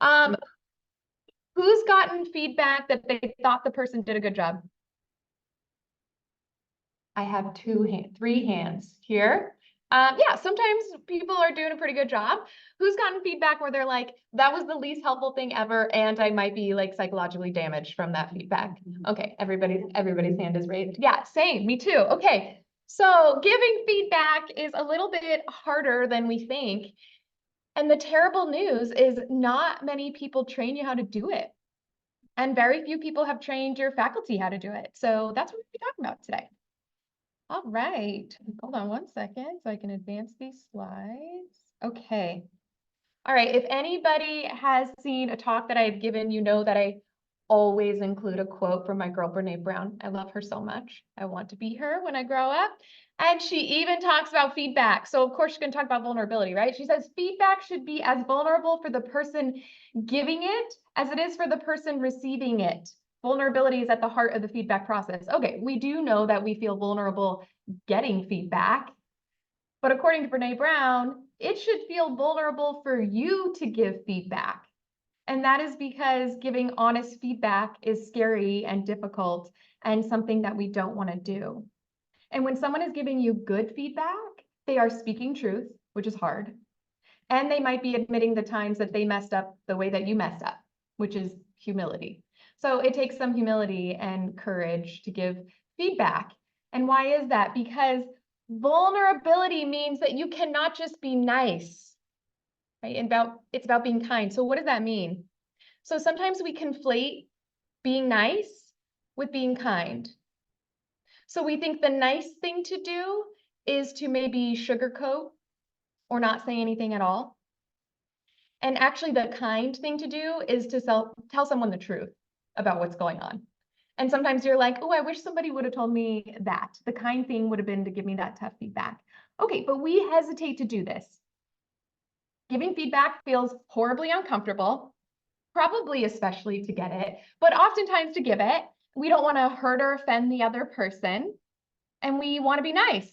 Um, who's gotten feedback that they thought the person did a good job? I have three hands here. Yeah, sometimes people are doing a pretty good job. Who's gotten feedback where they're like, that was the least helpful thing ever, and I might be like psychologically damaged from that feedback? Okay, everybody's hand is raised. Yeah, same, me too. Okay, so giving feedback is a little bit harder than we think. And the terrible news is not many people train you how to do it. And very few people have trained your faculty how to do it. So that's what we're talking about today. All right, hold on one second so I can advance these slides. Okay. All right, if anybody has seen a talk that I've given, you know that I always include a quote from my girl, Brene Brown. I love her so much. I want to be her when I grow up. And she even talks about feedback. So of course she's gonna talk about vulnerability, right? She says feedback should be as vulnerable for the person giving it as it is for the person receiving it. Vulnerability is at the heart of the feedback process. Okay, we do know that we feel vulnerable getting feedback, but according to Brene Brown, it should feel vulnerable for you to give feedback. And that is because giving honest feedback is scary and difficult and something that we don't want to do. And when someone is giving you good feedback, they are speaking truth, which is hard. And they might be admitting the times that they messed up the way that you messed up, which is humility. So it takes some humility and courage to give feedback. And why is that? Because vulnerability means that you cannot just be nice, right? It's about being kind. So what does that mean? So sometimes we conflate being nice with being kind. So we think the nice thing to do is to maybe sugarcoat or not say anything at all. And actually the kind thing to do is to tell someone the truth about what's going on. And sometimes you're like, oh, I wish somebody would have told me that. The kind thing would have been to give me that tough feedback. Okay, but we hesitate to do this. Giving feedback feels horribly uncomfortable, probably especially to get it, but oftentimes to give it, we don't want to hurt or offend the other person, and we want to be nice.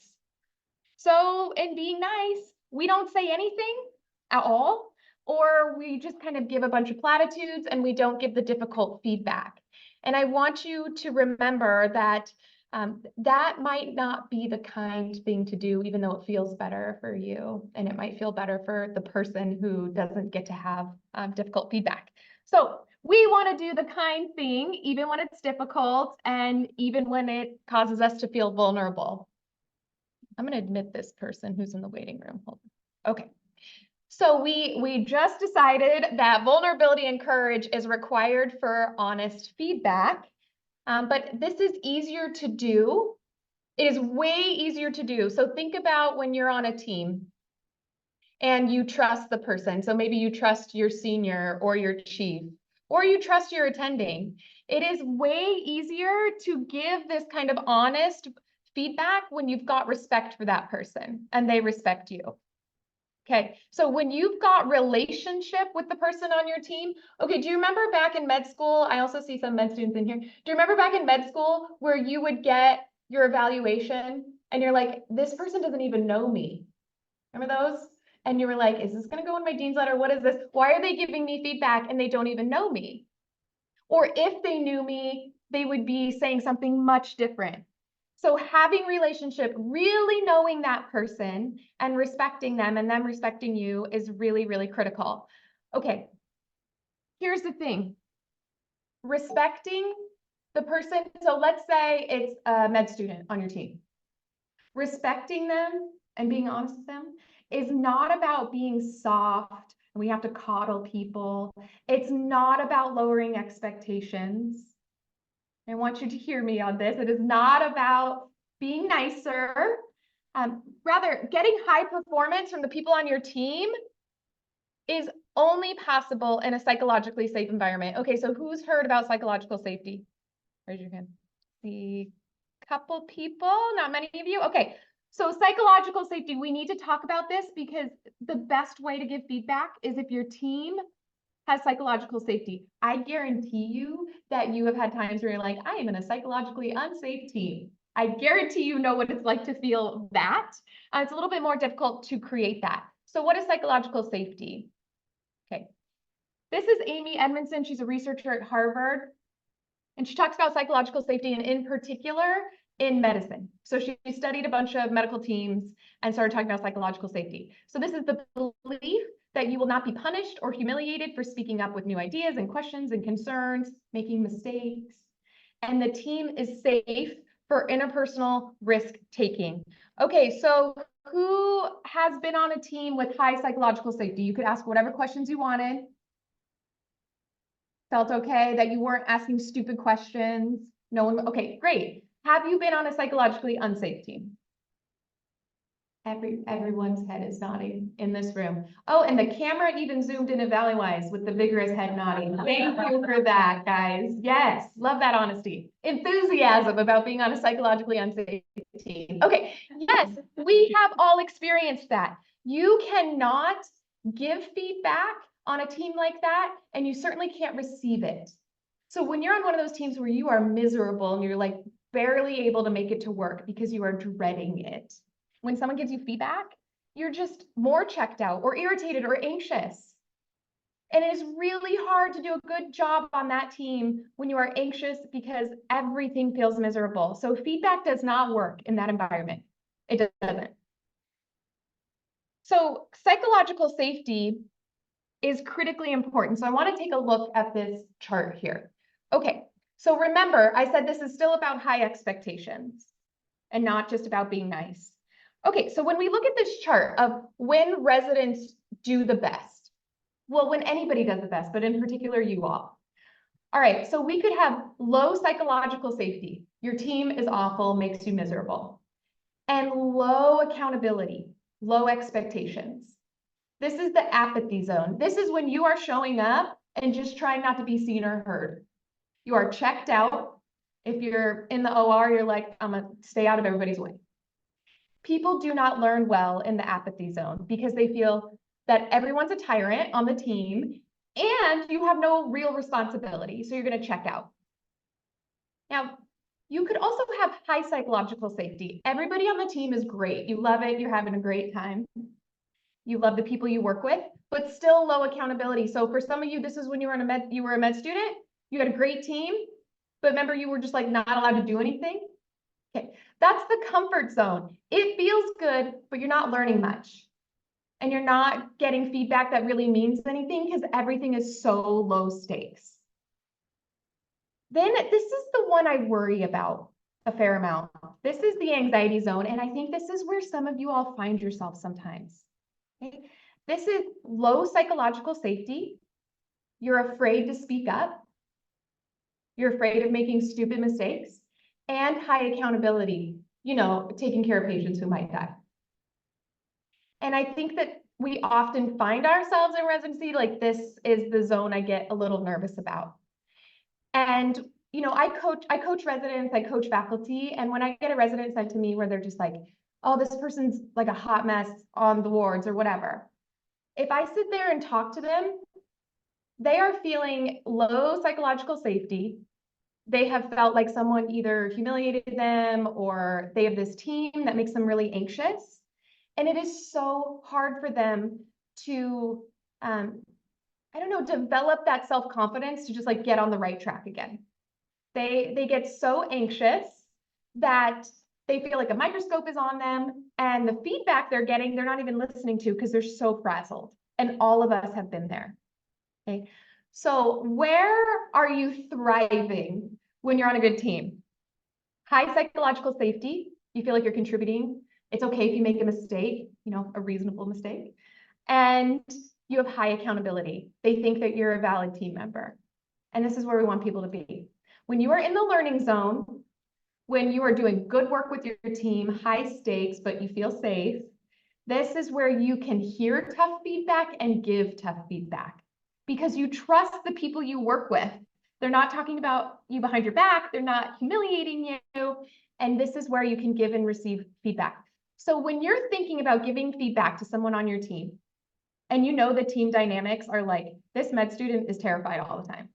So in being nice, we don't say anything at all, or we just kind of give a bunch of platitudes and we don't give the difficult feedback. And I want you to remember that that might not be the kind thing to do, even though it feels better for you, and it might feel better for the person who doesn't get to have difficult feedback. So we want to do the kind thing, even when it's difficult and even when it causes us to feel vulnerable. I'm going to admit this person who's in the waiting room. Hold on. Okay. So we just decided that vulnerability and courage is required for honest feedback, but this is easier to do. It is way easier to do. So think about when you're on a team and you trust the person. So maybe you trust your senior or your chief, or you trust your attending. It is way easier to give this kind of honest feedback when you've got respect for that person and they respect you. Okay, so when you've got relationship with the person on your team, okay, do you remember back in med school? I also see some med students in here. Do you remember back in med school where you would get your evaluation and you're like, this person doesn't even know me? Remember those? And you were like, is this going to go in my dean's letter? What is this? Why are they giving me feedback and they don't even know me? Or if they knew me, they would be saying something much different. So having relationship, really knowing that person and respecting them and them respecting you is really, really critical. Okay, here's the thing. Respecting the person, so let's say it's a med student on your team. Respecting them and being honest with them is not about being soft and we have to coddle people. It's not about lowering expectations. I want you to hear me on this. It is not about being nicer. Rather, getting high performance from the people on your team is only possible in a psychologically safe environment. Okay, so who's heard about psychological safety? Raise your hand. See a couple people, not many of you. Okay, so psychological safety, we need to talk about this because the best way to give feedback is if your team has psychological safety. I guarantee you that you have had times where you're like, I am in a psychologically unsafe team. I guarantee you know what it's like to feel that. It's a little bit more difficult to create that. So what is psychological safety? Okay, this is Amy Edmondson. She's a researcher at Harvard, and she talks about psychological safety and in particular in medicine. So she studied a bunch of medical teams and started talking about psychological safety. So this is the belief that you will not be punished or humiliated for speaking up with new ideas and questions and concerns, making mistakes. And the team is safe for interpersonal risk-taking. Okay, so who has been on a team with high psychological safety? You could ask whatever questions you wanted. Felt okay that you weren't asking stupid questions? No one, okay, great. Have you been on a psychologically unsafe team? Everyone's head is nodding in this room. Oh, and the camera even zoomed in at Valleywise with the vigorous head nodding. Thank you for that, guys. Yes, love that honesty. Enthusiasm about being on a psychologically unsafe team. Okay, yes, we have all experienced that. You cannot give feedback on a team like that, and you certainly can't receive it. So when you're on one of those teams where you are miserable and you're like barely able to make it to work because you are dreading it, when someone gives you feedback, you're just more checked out or irritated or anxious. And it is really hard to do a good job on that team when you are anxious because everything feels miserable. So feedback does not work in that environment. It doesn't. So psychological safety is critically important. So I want to take a look at this chart here. Okay, so remember, I said this is still about high expectations and not just about being nice. Okay, so when we look at this chart of when residents do the best, well, when anybody does the best, but in particular you all. All right, so we could have low psychological safety. Your team is awful, makes you miserable. And low accountability, low expectations. This is the apathy zone. This is when you are showing up and just trying not to be seen or heard. You are checked out. If you're in the OR, you're like, I'm gonna stay out of everybody's way. People do not learn well in the apathy zone because they feel that everyone's a tyrant on the team and you have no real responsibility. So you're going to check out. Now, you could also have high psychological safety. Everybody on the team is great. You love it. You're having a great time. You love the people you work with, but still low accountability. So for some of you, this is when you were a med student, you had a great team, but remember you were just like not allowed to do anything. Okay, that's the comfort zone. It feels good, but you're not learning much. And you're not getting feedback that really means anything because everything is so low stakes. Then this is the one I worry about a fair amount. This is the anxiety zone. And I think this is where some of you all find yourself sometimes. Okay? This is low psychological safety. You're afraid to speak up. You're afraid of making stupid mistakes. And high accountability, you know, taking care of patients who might die. And I think that we often find ourselves in residency, like this is the zone I get a little nervous about. And, you know, I coach residents, I coach faculty. And when I get a resident sent to me where they're just like, oh, this person's like a hot mess on the wards or whatever. If I sit there and talk to them, they are feeling low psychological safety. They have felt like someone either humiliated them or they have this team that makes them really anxious. And it is so hard for them to, I don't know, develop that self-confidence to just like get on the right track again. They get so anxious that they feel like a microscope is on them and the feedback they're getting, they're not even listening to because they're so frazzled. And all of us have been there. Okay. So where are you thriving when you're on a good team? High psychological safety. You feel like you're contributing. It's okay if you make a mistake, you know, a reasonable mistake. And you have high accountability. They think that you're a valid team member. And this is where we want people to be. When you are in the learning zone, when you are doing good work with your team, high stakes, but you feel safe, this is where you can hear tough feedback and give tough feedback because you trust the people you work with. They're not talking about you behind your back. They're not humiliating you. And this is where you can give and receive feedback. So when you're thinking about giving feedback to someone on your team, and you know the team dynamics are like, this med student is terrified all the time,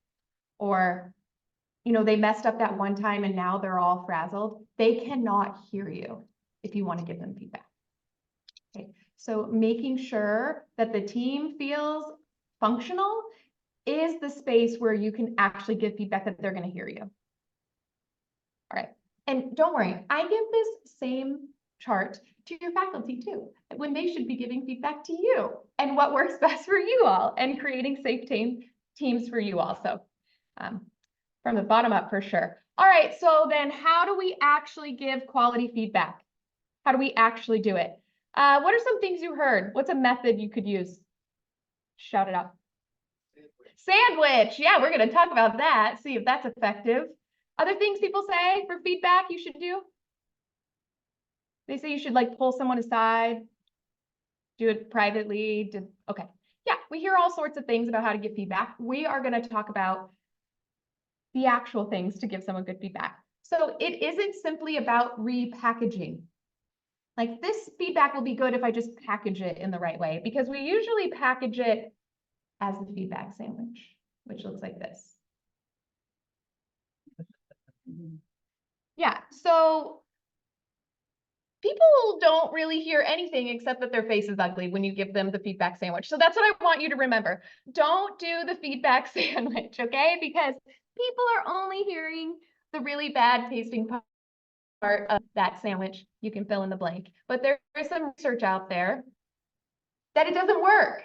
or you know, they messed up that one time and now they're all frazzled, they cannot hear you if you want to give them feedback. Okay, so making sure that the team feels functional is the space where you can actually give feedback that they're going to hear you. All right. And don't worry, I give this same chart to your faculty too, when they should be giving feedback to you and what works best for you all and creating safe teams for you also. From the bottom up for sure. All right, so then how do we actually give quality feedback? How do we actually do it? What are some things you heard? What's a method you could use? Shout it out. Sandwich. Yeah, we're going to talk about that, see if that's effective. Other things people say for feedback you should do? They say you should like pull someone aside, do it privately. Okay. Yeah, we hear all sorts of things about how to give feedback. We are going to talk about the actual things to give someone good feedback. So it isn't simply about repackaging. Like this feedback will be good if I just package it in the right way, because we usually package it as the feedback sandwich, which looks like this. Yeah, so people don't really hear anything except that their face is ugly when you give them the feedback sandwich. So that's what I want you to remember. Don't do the feedback sandwich, okay? Because people are only hearing the really bad tasting part of that sandwich. You can fill in the blank. But there is some research out there that it doesn't work.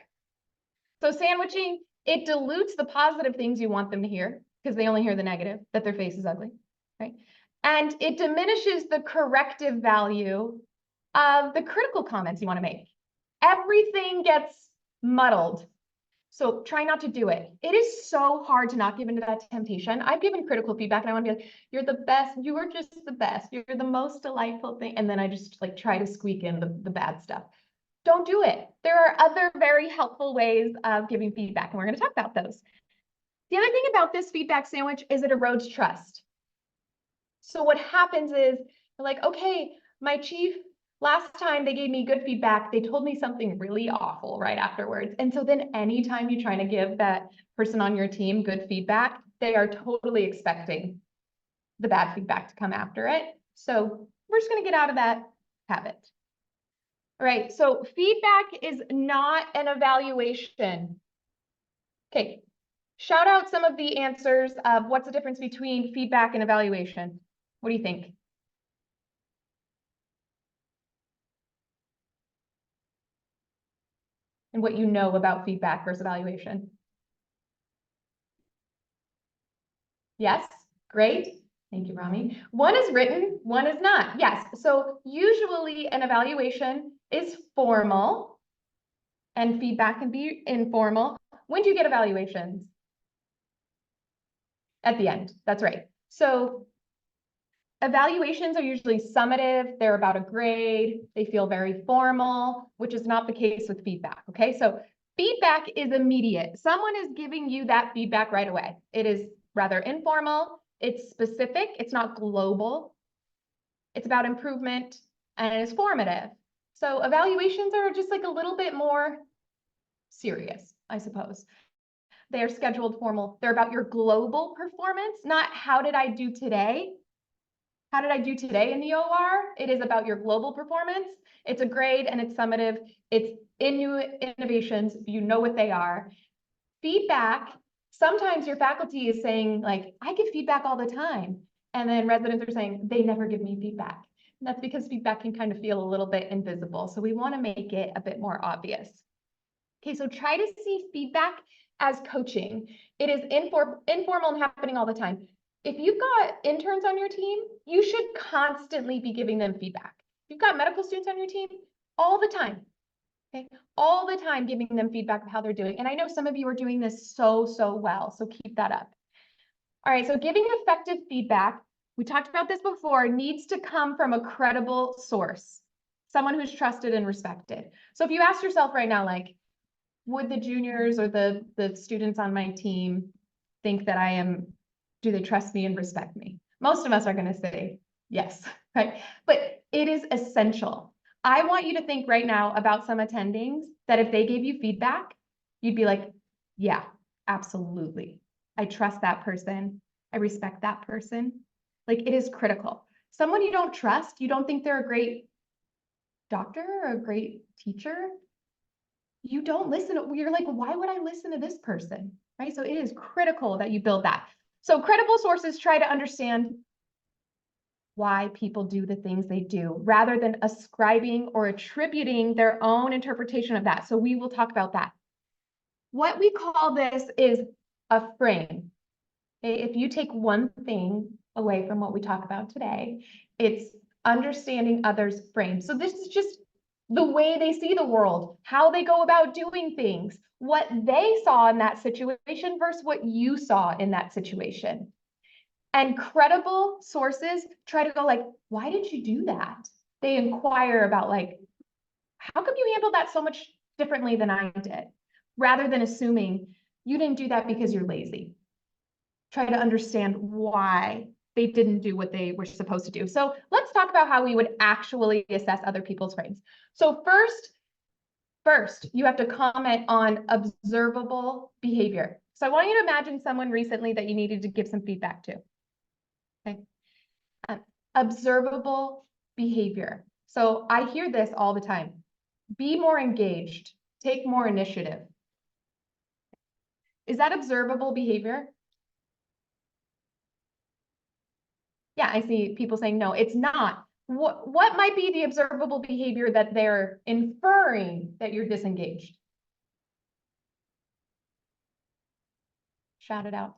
So sandwiching, it dilutes the positive things you want them to hear because they only hear the negative, that their face is ugly, right? And it diminishes the corrective value of the critical comments you want to make. Everything gets muddled. So try not to do it. It is so hard to not give into that temptation. I've given critical feedback and I want to be like, you're the best. You are just the best. You're the most delightful thing. And then I just like try to squeak in the bad stuff. Don't do it. There are other very helpful ways of giving feedback, and we're going to talk about those. The other thing about this feedback sandwich is it erodes trust. So what happens is you're like, okay, my chief, last time they gave me good feedback, they told me something really awful right afterwards. And so then anytime you're trying to give that person on your team good feedback, they are totally expecting the bad feedback to come after it. So we're just going to get out of that habit. All right, so feedback is not an evaluation. Okay, shout out some of the answers of what's the difference between feedback and evaluation. What do you think? And what you know about feedback versus evaluation. Yes, great. Thank you, Rami. One is written, one is not. Yes, so usually an evaluation is formal and feedback can be informal. When do you get evaluations? At the end, that's right. So evaluations are usually summative, they're about a grade, they feel very formal, which is not the case with feedback, okay? So feedback is immediate. Someone is giving you that feedback right away. It is rather informal, it's specific, it's not global, it's about improvement, and it is formative. So evaluations are just like a little bit more serious, I suppose. They are scheduled formal. They're about your global performance, not how did I do today? How did I do today in the OR? It is about your global performance. It's a grade and it's summative. It's in new innovations. You know what they are. Feedback, sometimes your faculty is saying like, I give feedback all the time. And then residents are saying, they never give me feedback. And that's because feedback can kind of feel a little bit invisible. So we want to make it a bit more obvious. Okay, so try to see feedback as coaching. It is informal and happening all the time. If you've got interns on your team, you should constantly be giving them feedback. If you've got medical students on your team, all the time, okay? All the time giving them feedback of how they're doing. And I know some of you are doing this so well, so keep that up. All right, so giving effective feedback, we talked about this before, needs to come from a credible source, someone who's trusted and respected. So if you ask yourself right now, like, would the juniors or the students on my team think that do they trust me and respect me? Most of us are going to say yes, right? But it is essential. I want you to think right now about some attendings that if they gave you feedback, you'd be like, yeah, absolutely. I trust that person. I respect that person. Like it is critical. Someone you don't trust, you don't think they're a great doctor or a great teacher, you don't listen. You're like, why would I listen to this person? right? So it is critical that you build that. So credible sources try to understand why people do the things they do rather than ascribing or attributing their own interpretation of that. So we will talk about that. What we call this is a frame. Okay? If you take one thing away from what we talk about today, it's understanding others' frames. So this is just the way they see the world, how they go about doing things, what they saw in that situation versus what you saw in that situation. And credible sources try to go like, why did you do that? They inquire about like, how come you handled that so much differently than I did? Rather than assuming you didn't do that because you're lazy. Try to understand why they didn't do what they were supposed to do. So let's talk about how we would actually assess other people's frames. So first, you have to comment on observable behavior. So I want you to imagine someone recently that you needed to give some feedback to. Okay. Observable behavior. So I hear this all the time. Be more engaged, take more initiative. Is that observable behavior? Yeah, I see people saying, no, it's not. What might be the observable behavior that they're inferring that you're disengaged? Shout it out.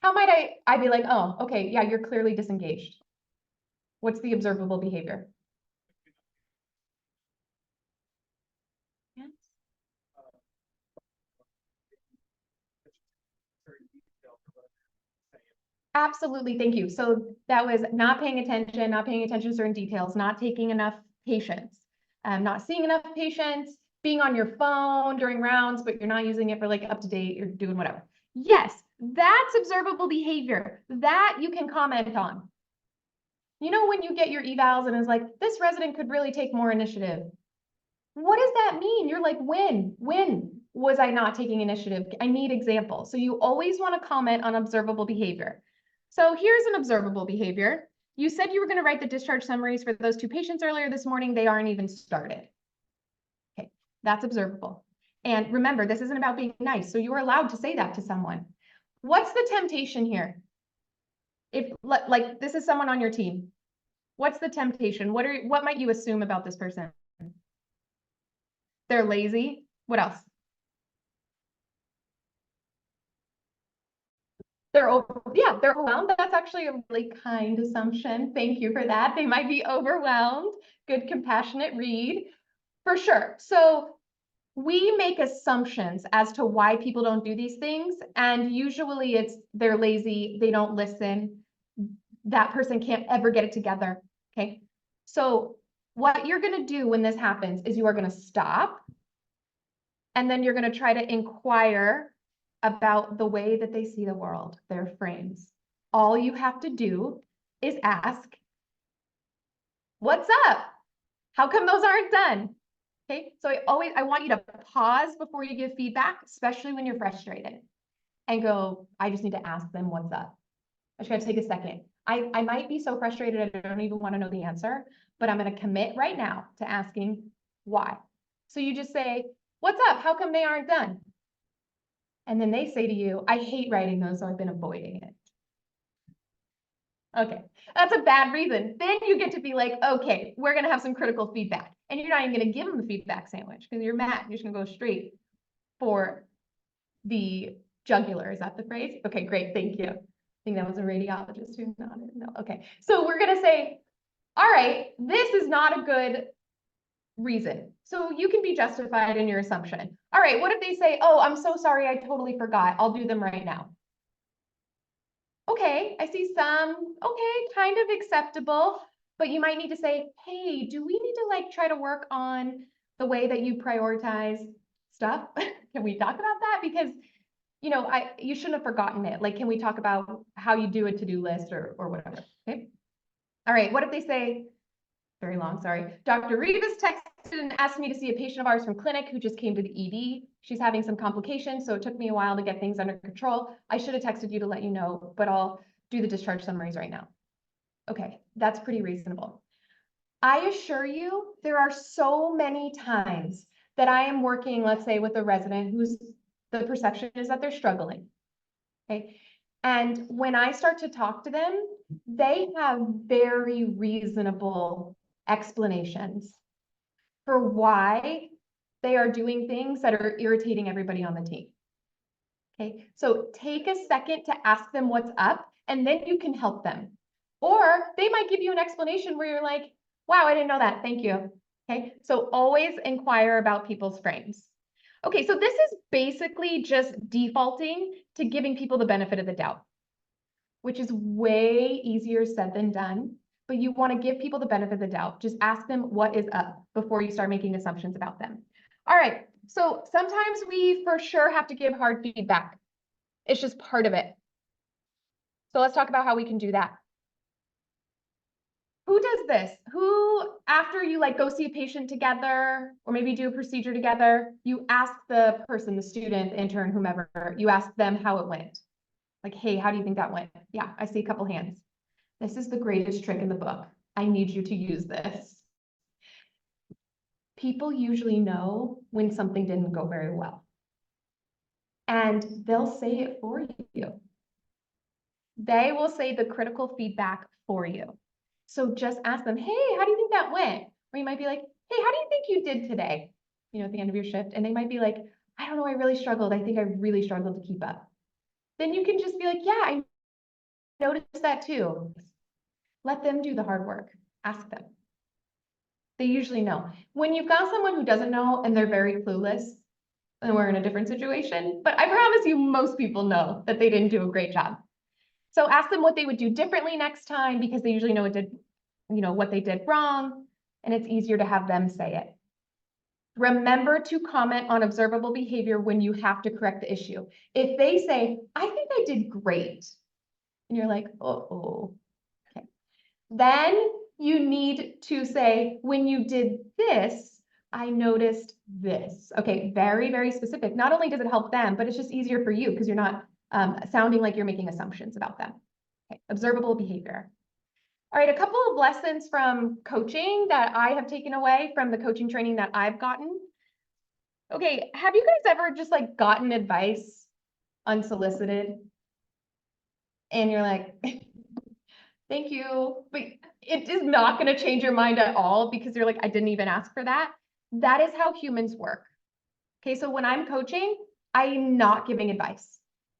How might I be like, oh, okay, yeah, you're clearly disengaged. What's the observable behavior? Yes. Absolutely, thank you. So that was not paying attention to certain details, not taking enough patients, not seeing enough patients, being on your phone during rounds, but you're not using it for like up to date, you're doing whatever. Yes, that's observable behavior that you can comment on. You know, when you get your evals and it's like, this resident could really take more initiative. What does that mean? You're like, when was I not taking initiative? I need examples. So you always want to comment on observable behavior. So here's an observable behavior. You said you were going to write the discharge summaries for those 2 patients earlier this morning. They aren't even started. Okay, that's observable. And remember, this isn't about being nice. So you're allowed to say that to someone. What's the temptation here? If like this is someone on your team, what's the temptation? What might you assume about this person? They're lazy. What else? They're overwhelmed. That's actually a really kind assumption. Thank you for that. They might be overwhelmed. Good compassionate read for sure. So we make assumptions as to why people don't do these things. And usually it's they're lazy, they don't listen, that person can't ever get it together. Okay. So what you're going to do when this happens is you are going to stop and then you're going to try to inquire about the way that they see the world, their frames. All you have to do is ask, what's up? How come those aren't done? Okay, so I want you to pause before you give feedback, especially when you're frustrated, and go, I just need to ask them what's up. I just gotta take a second. I might be so frustrated I don't even want to know the answer, but I'm going to commit right now to asking why. So you just say, what's up? How come they aren't done? And then they say to you, I hate writing those, so I've been avoiding it. Okay, that's a bad reason. Then you get to be like, okay, we're going to have some critical feedback. And you're not even going to give them the feedback sandwich because you're mad. You're just going to go straight for the jugular. Is that the phrase? Okay, great. Thank you. I think that was a radiologist who nodded. No, okay. So we're going to say, all right, this is not a good reason. So you can be justified in your assumption. All right, what if they say, oh, I'm so sorry, I totally forgot. I'll do them right now. Okay, I see some, okay, kind of acceptable, but you might need to say, hey, do we need to like try to work on the way that you prioritize stuff? Can we talk about that? Because, you know, you shouldn't have forgotten it. Like, can we talk about how you do a to-do list or whatever? Okay. All right, what if they say, very long, sorry. Dr. Rivas texted and asked me to see a patient of ours from clinic who just came to the ED. She's having some complications, so it took me a while to get things under control. I should have texted you to let you know, but I'll do the discharge summaries right now. Okay, that's pretty reasonable. I assure you, there are so many times that I am working, let's say, with a resident who's The perception is that they're struggling, okay? And when I start to talk to them, they have very reasonable explanations for why they are doing things that are irritating everybody on the team. Okay, so take a second to ask them what's up, and then you can help them. Or they might give you an explanation where you're like, wow, I didn't know that, thank you. Okay, so always inquire about people's frames. Okay, so this is basically just defaulting to giving people the benefit of the doubt, which is way easier said than done, but you want to give people the benefit of the doubt. Just ask them what is up before you start making assumptions about them. All right, so sometimes we for sure have to give hard feedback. It's just part of it. So let's talk about how we can do that. Who does this? Who, after you like go see a patient together, or maybe do a procedure together, you ask the person, the student, the intern, whomever, you ask them how it went. Like, hey, how do you think that went? Yeah, I see a couple hands. This is the greatest trick in the book. I need you to use this. People usually know when something didn't go very well, and they'll say it for you. They will say the critical feedback for you. So just ask them, hey, how do you think that went? Or you might be like, hey, how do you think you did today? You know, at the end of your shift. And they might be like, I don't know, I really struggled. I think I really struggled to keep up. Then you can just be like, yeah, I noticed that too. Let them do the hard work. Ask them. They usually know. When you've got someone who doesn't know and they're very clueless, then we're in a different situation. But I promise you, most people know that they didn't do a great job. So ask them what they would do differently next time, because they usually know what they did wrong, and it's easier to have them say it. Remember to comment on observable behavior when you have to correct the issue. If they say, I think I did great, and you're like, oh, okay. Then you need to say, when you did this, I noticed this. Okay, very, very specific. Not only does it help them, but it's just easier for you because you're not sounding like you're making assumptions about them. Okay, observable behavior. All right, a couple of lessons from coaching that I have taken away from the coaching training that I've gotten. Okay, have you guys ever just like gotten advice unsolicited? And you're like, thank you, but it is not going to change your mind at all because you're like, I didn't even ask for that. That is how humans work. Okay, so when I'm coaching, I'm not giving advice.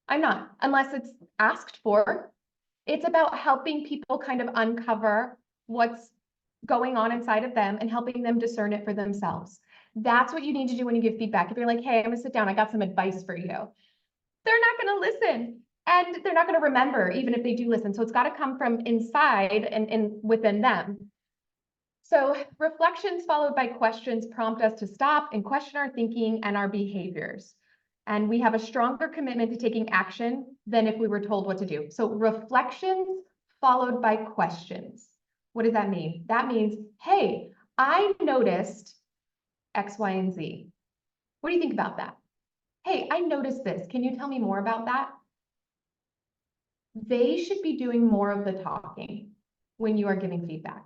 I'm not, unless it's asked for. It's about helping people kind of uncover what's going on inside of them and helping them discern it for themselves. That's what you need to do when you give feedback. If you're like, hey, I'm gonna sit down, I got some advice for you. They're not gonna listen, and they're not gonna remember, even if they do listen. So it's gotta come from inside and within them. So reflections followed by questions prompt us to stop and question our thinking and our behaviors. And we have a stronger commitment to taking action than if we were told what to do. So reflections followed by questions. What does that mean? That means, hey, I noticed X, Y, and Z. What do you think about that? Hey, I noticed this. Can you tell me more about that? They should be doing more of the talking when you are giving feedback.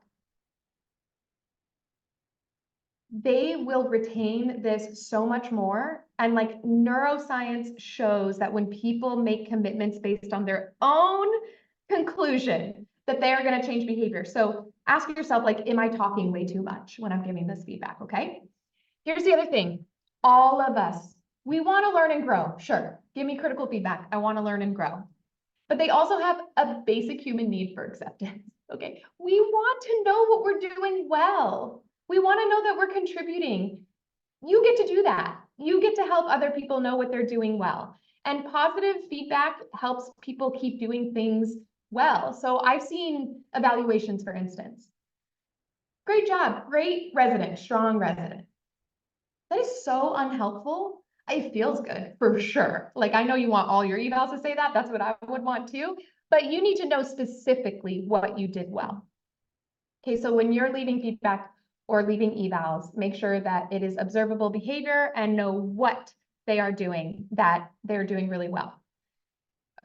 They will retain this so much more. And like neuroscience shows that when people make commitments based on their own conclusion, that they are going to change behavior. So ask yourself, like, am I talking way too much when I'm giving this feedback? Okay. Here's the other thing. All of us, we want to learn and grow. Sure. Give me critical feedback. I want to learn and grow. But they also have a basic human need for acceptance. Okay. We want to know what we're doing well. We want to know that we're contributing. You get to do that. You get to help other people know what they're doing well. And positive feedback helps people keep doing things well. So I've seen evaluations, for instance. Great job, great resident, strong resident. That is so unhelpful. It feels good for sure. Like I know you want all your evals to say that. That's what I would want too. But you need to know specifically what you did well. Okay, so when you're leaving feedback or leaving evals, make sure that it is observable behavior and know what they are doing, that they're doing really well.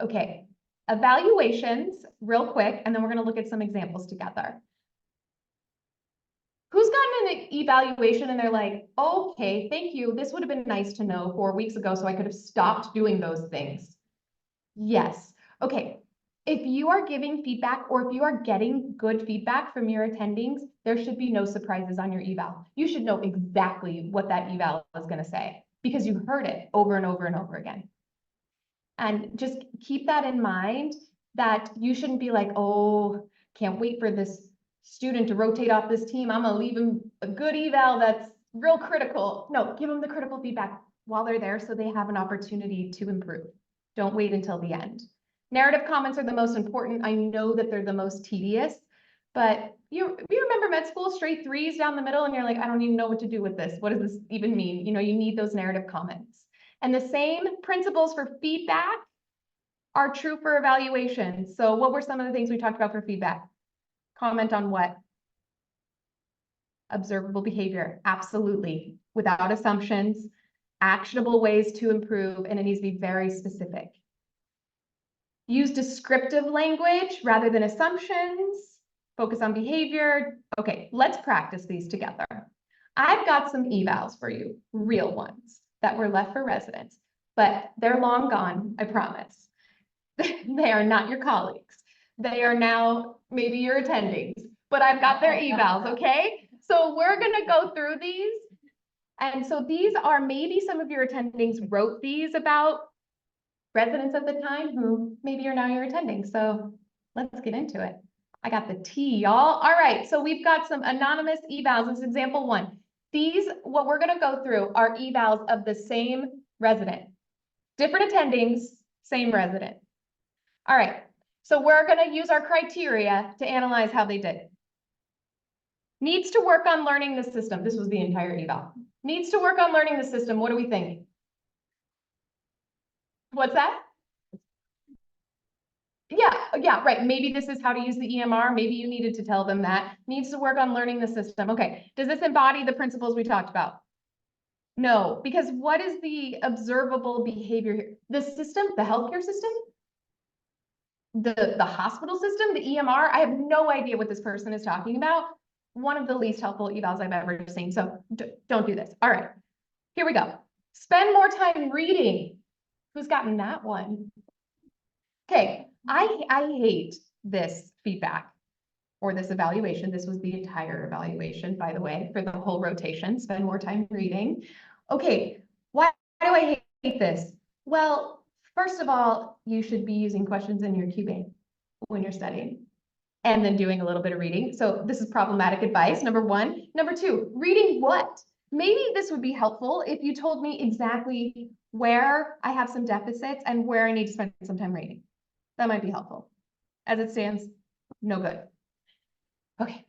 Okay, evaluations real quick, and then we're going to look at some examples together. Who's gotten an evaluation and they're like, okay, thank you. This would have been nice to know 4 weeks ago so I could have stopped doing those things. Yes. Okay. If you are giving feedback or if you are getting good feedback from your attendings, there should be no surprises on your eval. You should know exactly what that eval is going to say because you heard it over and over and over again. And just keep that in mind that you shouldn't be like, oh, can't wait for this student to rotate off this team. I'm gonna leave them a good eval that's real critical. No, give them the critical feedback while they're there so they have an opportunity to improve. Don't wait until the end. Narrative comments are the most important. I know that they're the most tedious, but you remember med school, straight threes down the middle, and you're like, I don't even know what to do with this. What does this even mean? You know, you need those narrative comments. And the same principles for feedback are true for evaluation. So what were some of the things we talked about for feedback? Comment on what? Observable behavior, absolutely. Without assumptions, actionable ways to improve, and it needs to be very specific. Use descriptive language rather than assumptions. Focus on behavior. Okay, let's practice these together. I've got some evals for you, real ones that were left for residents, but they're long gone, I promise. They are not your colleagues. They are now maybe your attendings, but I've got their evals, okay? So we're gonna go through these. And so these are maybe some of your attendings wrote these about residents at the time who maybe are now your attending. So let's get into it. I got the T, y'all. All right, so we've got some anonymous evals. This is example one. These, what we're gonna go through are evals of the same resident. Different attendings, same resident. All right, so we're gonna use our criteria to analyze how they did. Needs to work on learning the system. This was the entire eval. Needs to work on learning the system. What do we think? What's that? Yeah, right. Maybe this is how to use the EMR. Maybe you needed to tell them that. Needs to work on learning the system. Okay, does this embody the principles we talked about? No, because what is the observable behavior here? The system, the healthcare system? The hospital system, the EMR? I have no idea what this person is talking about. One of the least helpful evals I've ever seen. So don't do this. All right, here we go. Spend more time reading. Who's gotten that one? Okay, I hate this feedback or this evaluation. This was the entire evaluation, by the way, for the whole rotation. Spend more time reading. Okay, why do I hate this? Well, first of all, you should be using questions in your cubing when you're studying and then doing a little bit of reading. So this is problematic advice, number one. Number two, reading what? Maybe this would be helpful if you told me exactly where I have some deficits and where I need to spend some time reading. That might be helpful. As it stands, no good. Okay.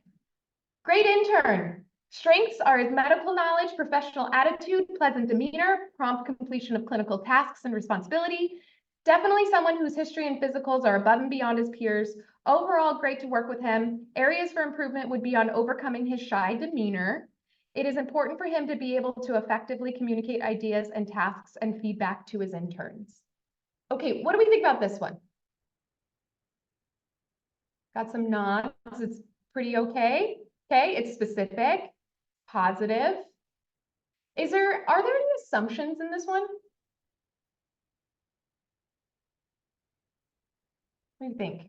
Great intern. Strengths are his medical knowledge, professional attitude, pleasant demeanor, prompt completion of clinical tasks and responsibility. Definitely someone whose history and physicals are above and beyond his peers. Overall, great to work with him. Areas for improvement would be on overcoming his shy demeanor. It is important for him to be able to effectively communicate ideas and tasks and feedback to his interns. Okay, what do we think about this one? Got some nods. It's pretty okay. Okay, it's specific, positive. Are there any assumptions in this one? What do you think?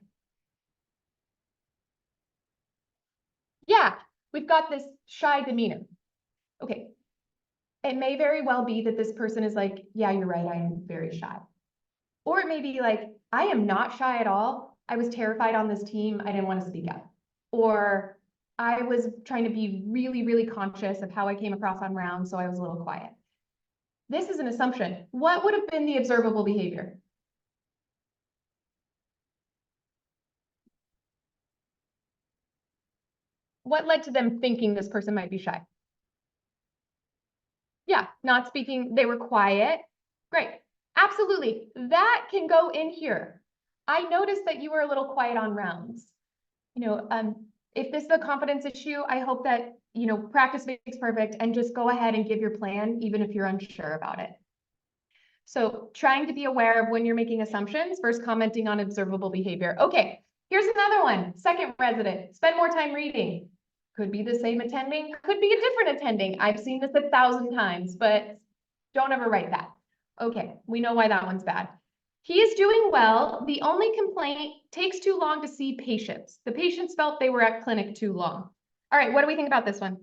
Yeah, we've got this shy demeanor. Okay. It may very well be that this person is like, yeah, you're right, I am very shy. Or it may be like, I am not shy at all. I was terrified on this team. I didn't want to speak up. Or I was trying to be really, really conscious of how I came across on rounds, so I was a little quiet. This is an assumption. What would have been the observable behavior? What led to them thinking this person might be shy? Yeah, not speaking, they were quiet. Great, absolutely, that can go in here. I noticed that you were a little quiet on rounds. You know, if this is a confidence issue, I hope that, you know, practice makes perfect and just go ahead and give your plan, even if you're unsure about it. So trying to be aware of when you're making assumptions versus commenting on observable behavior. Okay, here's another one. Second resident, spend more time reading. Could be the same attending, could be a different attending. I've seen this 1,000 times, but don't ever write that. Okay, we know why that one's bad. He is doing well. The only complaint, takes too long to see patients. The patients felt they were at clinic too long. All right, what do we think about this one?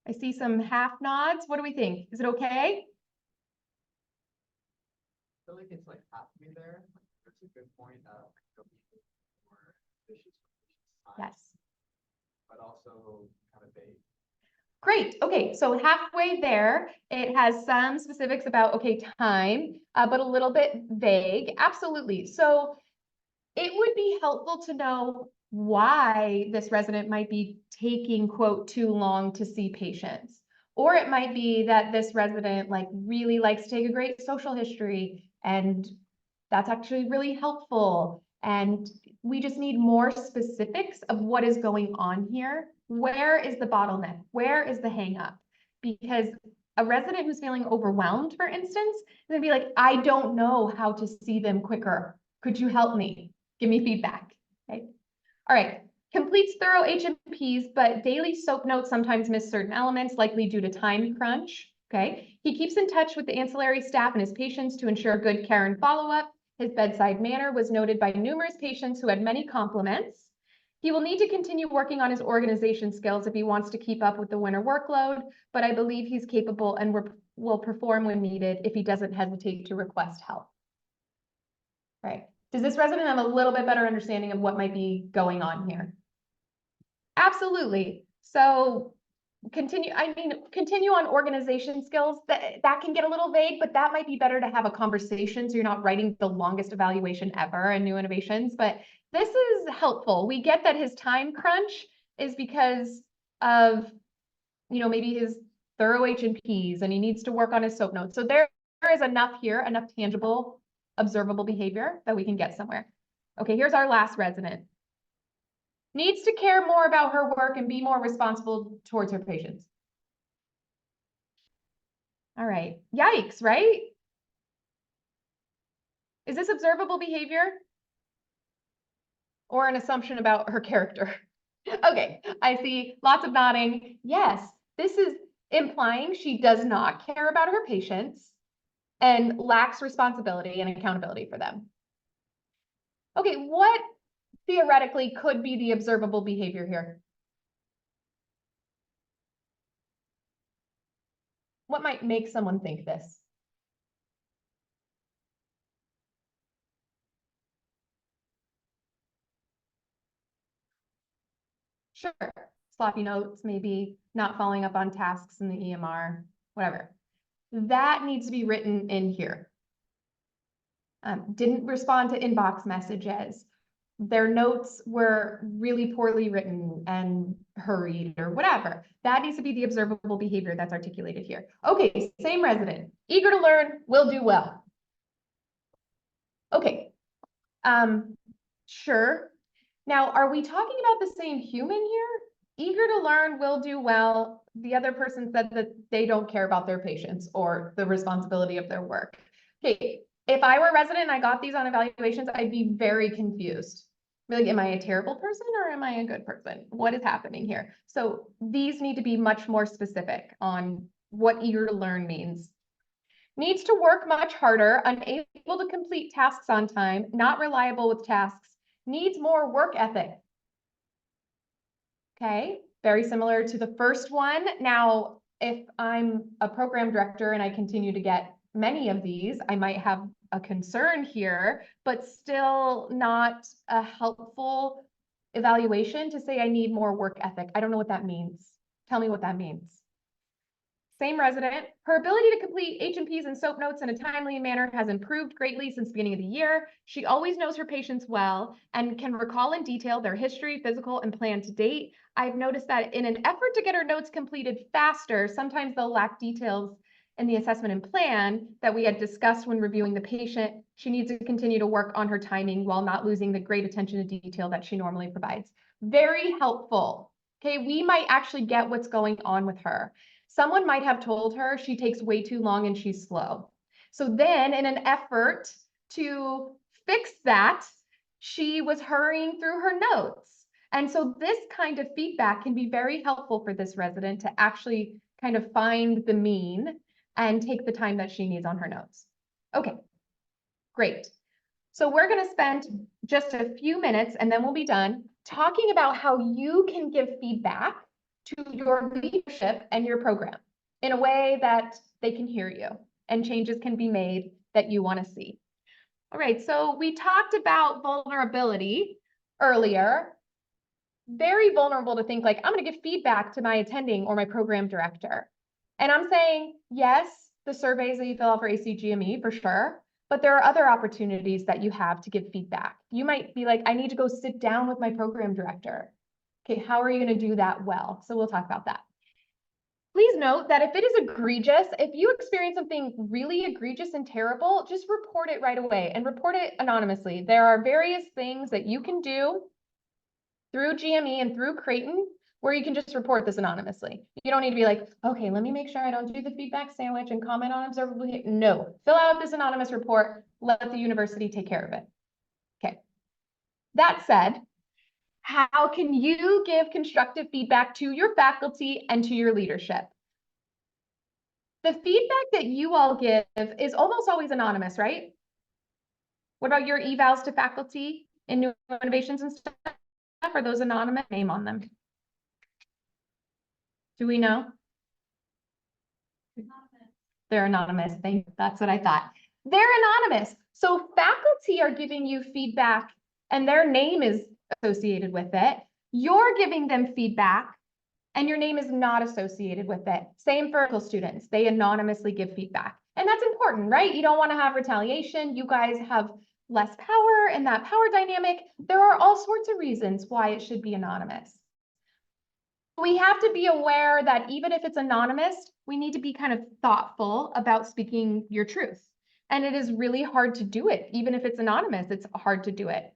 I see some half nods. What do we think? Is it okay? I feel like it's like halfway there. That's a good point. There'll be more vicious Yes. but also kind of vague. Great. Okay, so halfway there, it has some specifics about, okay, time, but a little bit vague. Absolutely. So it would be helpful to know why this resident might be taking, quote, too long to see patients. Or it might be that this resident like really likes to take a great social history, and that's actually really helpful. And we just need more specifics of what is going on here. Where is the bottleneck? Where is the hang up? Because a resident who's feeling overwhelmed, for instance, is gonna be like, I don't know how to see them quicker. Could you help me? Give me feedback, okay? All right, completes thorough H&Ps, but daily soap notes sometimes miss certain elements, likely due to time crunch, okay? He keeps in touch with the ancillary staff and his patients to ensure good care and follow-up. His bedside manner was noted by numerous patients who had many compliments. He will need to continue working on his organization skills if he wants to keep up with the winter workload, but I believe he's capable and will perform when needed if he doesn't hesitate to request help. Right. Does this resident have a little bit better understanding of what might be going on here? Absolutely. So continue on organization skills. That can get a little vague, but that might be better to have a conversation so you're not writing the longest evaluation ever in new innovations. But this is helpful. We get that his time crunch is because of, maybe his thorough H&Ps and he needs to work on his soap notes. So there is enough here, enough tangible, observable behavior that we can get somewhere. Okay, here's our last resident. Needs to care more about her work and be more responsible towards her patients. All right, yikes, right? Is this observable behavior or an assumption about her character? Okay, I see lots of nodding. Yes, this is implying she does not care about her patients and lacks responsibility and accountability for them. Okay, what theoretically could be the observable behavior here? What might make someone think this? Sure, sloppy notes, maybe not following up on tasks in the EMR, whatever. That needs to be written in here. Didn't respond to inbox messages. Their notes were really poorly written and hurried or whatever. That needs to be the observable behavior that's articulated here. Okay, same resident, eager to learn, will do well. Okay, sure. Now, are we talking about the same human here? Eager to learn, will do well. The other person said that they don't care about their patients or the responsibility of their work. Okay, if I were a resident and I got these on evaluations, I'd be very confused. Be like, am I a terrible person or am I a good person? What is happening here? So these need to be much more specific on what eager to learn means. Needs to work much harder, unable to complete tasks on time, not reliable with tasks, needs more work ethic. Okay, very similar to the first one. Now, if I'm a program director and I continue to get many of these, I might have a concern here, but still not a helpful evaluation to say I need more work ethic. I don't know what that means. Tell me what that means. Same resident, her ability to complete H&Ps and soap notes in a timely manner has improved greatly since the beginning of the year. She always knows her patients well and can recall in detail their history, physical, and plan to date. I've noticed that in an effort to get her notes completed faster, sometimes they'll lack details in the assessment and plan that we had discussed when reviewing the patient. She needs to continue to work on her timing while not losing the great attention to detail that she normally provides. Very helpful. Okay, we might actually get what's going on with her. Someone might have told her she takes way too long and she's slow. So then in an effort to fix that, she was hurrying through her notes. And so this kind of feedback can be very helpful for this resident to actually kind of find the mean and take the time that she needs on her notes. Okay, great. So we're going to spend just a few minutes and then we'll be done talking about how you can give feedback to your leadership and your program in a way that they can hear you and changes can be made that you want to see. All right, so we talked about vulnerability earlier. Very vulnerable to think like, I'm going to give feedback to my attending or my program director. And I'm saying, yes, the surveys that you fill out for ACGME for sure, but there are other opportunities that you have to give feedback. You might be like, I need to go sit down with my program director. Okay, how are you going to do that well? So we'll talk about that. Please note that if it is egregious, if you experience something really egregious and terrible, just report it right away and report it anonymously. There are various things that you can do through GME and through Creighton where you can just report this anonymously. You don't need to be like, okay, let me make sure I don't do the feedback sandwich and comment on observable behavior. No, fill out this anonymous report, let the university take care of it. Okay. That said, how can you give constructive feedback to your faculty and to your leadership? The feedback that you all give is almost always anonymous, right? What about your evals to faculty in new innovations and stuff? Are those anonymous? Name on them. Do we know? They're anonymous. That's what I thought. They're anonymous. So faculty are giving you feedback and their name is associated with it. You're giving them feedback and your name is not associated with it. Same for students. They anonymously give feedback. And that's important, right? You don't want to have retaliation. You guys have less power in that power dynamic. There are all sorts of reasons why it should be anonymous. We have to be aware that even if it's anonymous, we need to be kind of thoughtful about speaking your truth. And it is really hard to do it. Even if it's anonymous, it's hard to do it.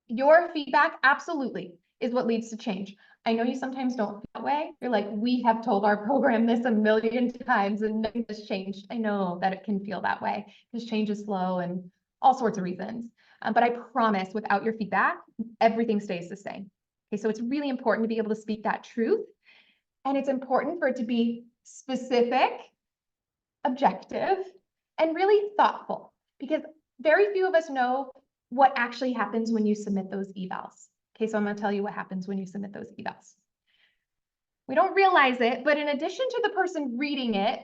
Your feedback absolutely is what leads to change. I know you sometimes don't feel that way. You're like, we have told our program this a million times and nothing has changed. I know that it can feel that way because change is slow and all sorts of reasons. But I promise without your feedback, everything stays the same. Okay, so it's really important to be able to speak that truth. And it's important for it to be specific, objective, and really thoughtful because very few of us know what actually happens when you submit those evals. Okay, so I'm going to tell you what happens when you submit those evals. We don't realize it, but in addition to the person reading it,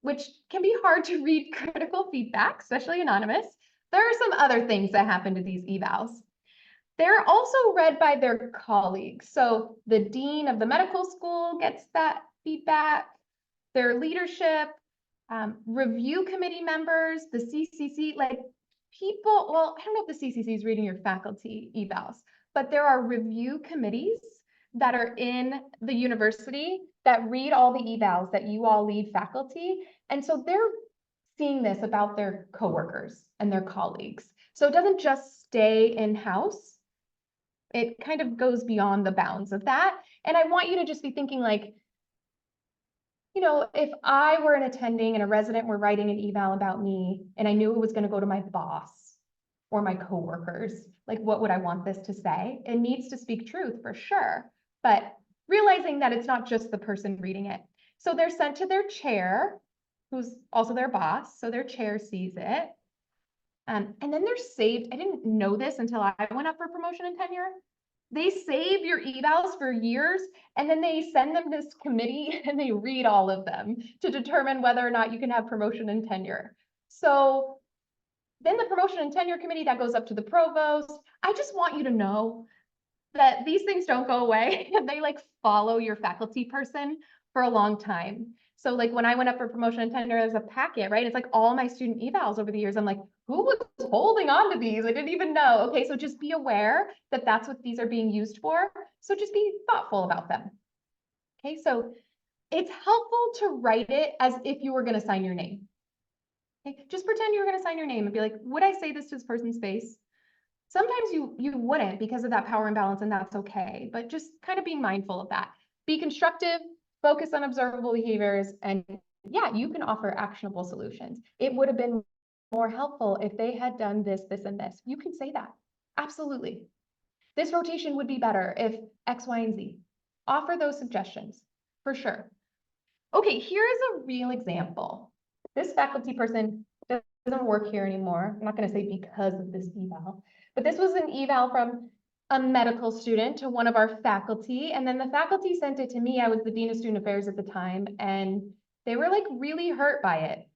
which can be hard to read critical feedback, especially anonymous, there are some other things that happen to these evals. They're also read by their colleagues. So the dean of the medical school gets that feedback, their leadership, review committee members, the CCC, like people, well, I don't know if the CCC is reading your faculty evals, but there are review committees that are in the university that read all the evals that you all lead faculty. And so they're seeing this about their coworkers and their colleagues. So it doesn't just stay in-house. It kind of goes beyond the bounds of that. And I want you to just be thinking like, you know, if I were an attending and a resident were writing an eval about me and I knew it was going to go to my boss or my coworkers, like what would I want this to say? It needs to speak truth for sure, but realizing that it's not just the person reading it. So they're sent to their chair, who's also their boss. So their chair sees it. And then they're saved. I didn't know this until I went up for promotion and tenure. They save your evals for years, and then they send them to this committee and they read all of them to determine whether or not you can have promotion and tenure. So then the promotion and tenure committee, that goes up to the provost. I just want you to know that these things don't go away and they like follow your faculty person for a long time. So like when I went up for promotion and tenure, there's a packet, right? It's like all my student evals over the years. I'm like, who was holding on to these? I didn't even know. Okay, so just be aware that that's what these are being used for. So just be thoughtful about them. Okay, so it's helpful to write it as if you were going to sign your name. Okay, just pretend you were going to sign your name and be like, would I say this to this person's face? Sometimes you wouldn't because of that power imbalance, and that's okay. But just kind of being mindful of that. Be constructive, focus on observable behaviors, and yeah, you can offer actionable solutions. It would have been more helpful if they had done this, this, and this. You can say that. Absolutely. This rotation would be better if X, Y, and Z. Offer those suggestions, for sure. Okay, here is a real example. This faculty person doesn't work here anymore. I'm not going to say because of this eval, but this was an eval from a medical student to one of our faculty, and then the faculty sent it to me. I was the Dean of Student Affairs at the time, and they were like really hurt by it.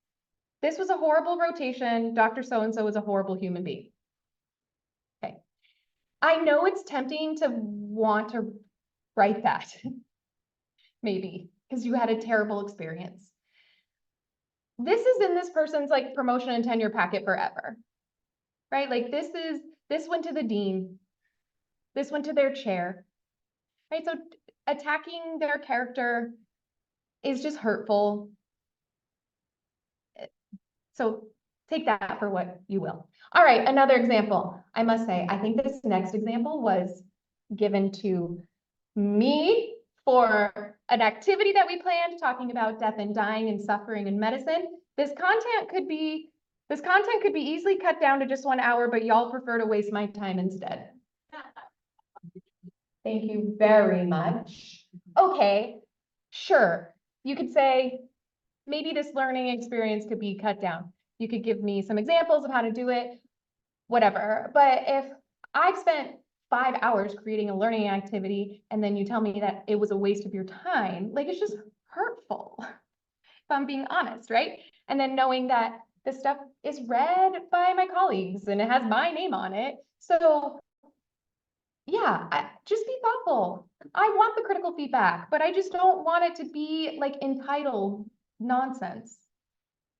This was a horrible rotation. Dr. So-and-so was a horrible human being. Okay. I know it's tempting to want to write that, maybe, because you had a terrible experience. This is in this person's like promotion and tenure packet forever, right? Like this went to the dean, this went to their chair, right? So attacking their character is just hurtful. So take that for what you will. All right, another example. I must say, I think this next example was given to me for an activity that we planned, talking about death and dying and suffering in medicine. This content could be easily cut down to just 1 hour, but y'all prefer to waste my time instead. Thank you very much. Okay, sure. You could say, maybe this learning experience could be cut down. You could give me some examples of how to do it, whatever. But if I've spent 5 hours creating a learning activity and then you tell me that it was a waste of your time, like it's just hurtful, if I'm being honest, right? And then knowing that this stuff is read by my colleagues and it has my name on it. So yeah, just be thoughtful. I want the critical feedback, but I just don't want it to be like entitled nonsense.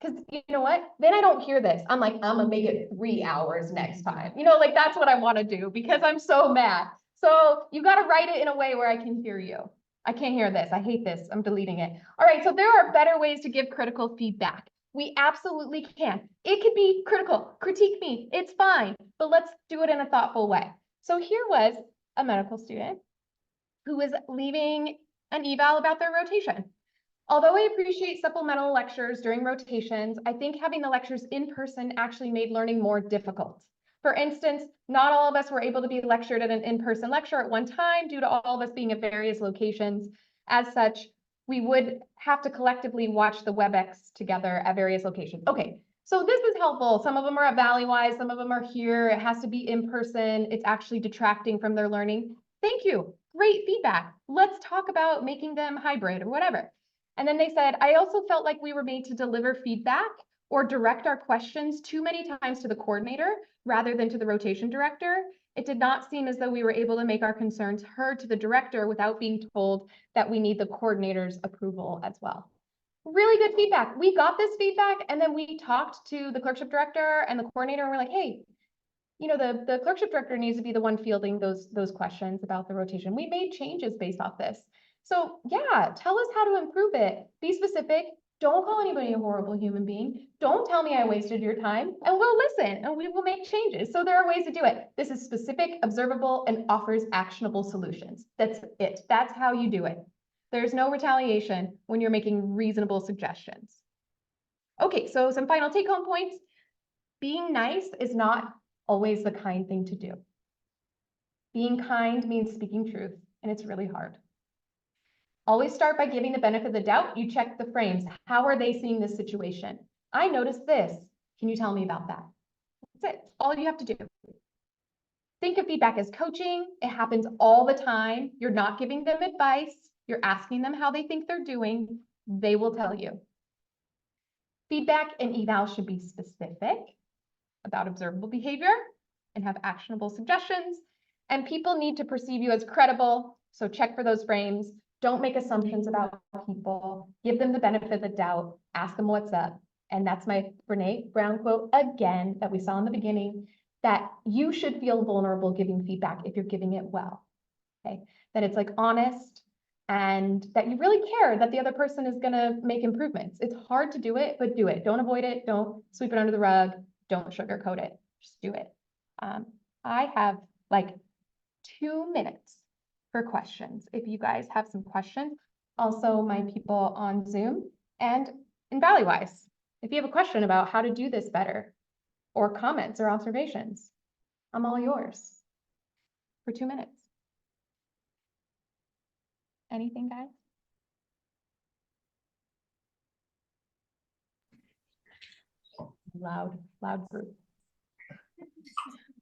Because you know what? Then I don't hear this. I'm like, I'm gonna make it 3 hours next time. You know, like that's what I want to do because I'm so mad. So you got to write it in a way where I can hear you. I can't hear this. I hate this. I'm deleting it. All right. So there are better ways to give critical feedback. We absolutely can. It could be critical. Critique me. It's fine. But let's do it in a thoughtful way. So here was a medical student who was leaving an eval about their rotation. Although I appreciate supplemental lectures during rotations, I think having the lectures in person actually made learning more difficult. For instance, not all of us were able to be lectured at an in-person lecture at one time due to all of us being at various locations. As such, we would have to collectively watch the WebEx together at various locations. Okay, so this is helpful. Some of them are at Valleywise, some of them are here. It has to be in person. It's actually detracting from their learning. Thank you. Great feedback. Let's talk about making them hybrid or whatever. And then they said, I also felt like we were made to deliver feedback or direct our questions too many times to the coordinator rather than to the rotation director. It did not seem as though we were able to make our concerns heard to the director without being told that we need the coordinator's approval as well. Really good feedback. We got this feedback and then we talked to the clerkship director and the coordinator and we're like, hey, you know, the clerkship director needs to be the one fielding those questions about the rotation. We made changes based off this. So yeah, tell us how to improve it. Be specific. Don't call anybody a horrible human being. Don't tell me I wasted your time and we'll listen and we will make changes. So there are ways to do it. This is specific, observable, and offers actionable solutions. That's it. That's how you do it. There's no retaliation when you're making reasonable suggestions. Okay, so some final take-home points. Being nice is not always the kind thing to do. Being kind means speaking truth, and it's really hard. Always start by giving the benefit of the doubt. You check the frames. How are they seeing this situation? I noticed this. Can you tell me about that? That's it. All you have to do. Think of feedback as coaching. It happens all the time. You're not giving them advice. You're asking them how they think they're doing. They will tell you. Feedback and eval should be specific about observable behavior and have actionable suggestions. And people need to perceive you as credible. So check for those frames. Don't make assumptions about people. Give them the benefit of the doubt. Ask them what's up. And that's my Brene Brown quote again that we saw in the beginning, that you should feel vulnerable giving feedback if you're giving it well. Okay, that it's like honest and that you really care that the other person is going to make improvements. It's hard to do it, but do it. Don't avoid it. Don't sweep it under the rug. Don't sugarcoat it. Just do it. I have like 2 minutes for questions. If you guys have some questions, also my people on Zoom and in Valleywise, if you have a question about how to do this better or comments or observations. I'm all yours. For 2 minutes. Anything, guys? Loud group.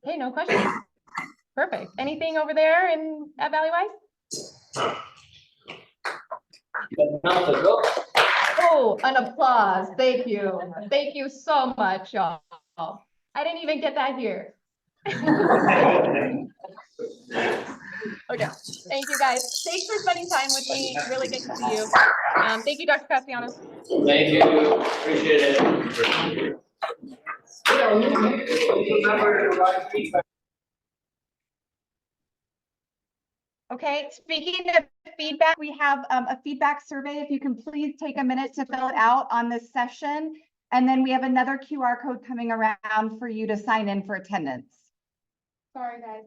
Okay, no questions. Perfect. Anything over there at Valley Wise? Oh, an applause. Thank you. Thank you so much, y'all. I didn't even get that here. Okay, thank you guys. Thanks for spending time with me. Really good to see you. Thank you, Dr. Castellanos. Thank you, appreciate it. Okay, speaking of feedback, we have a feedback survey. If you can please take a minute to fill it out on this session. And then we have another QR code coming around for you to sign in for attendance. Sorry, guys.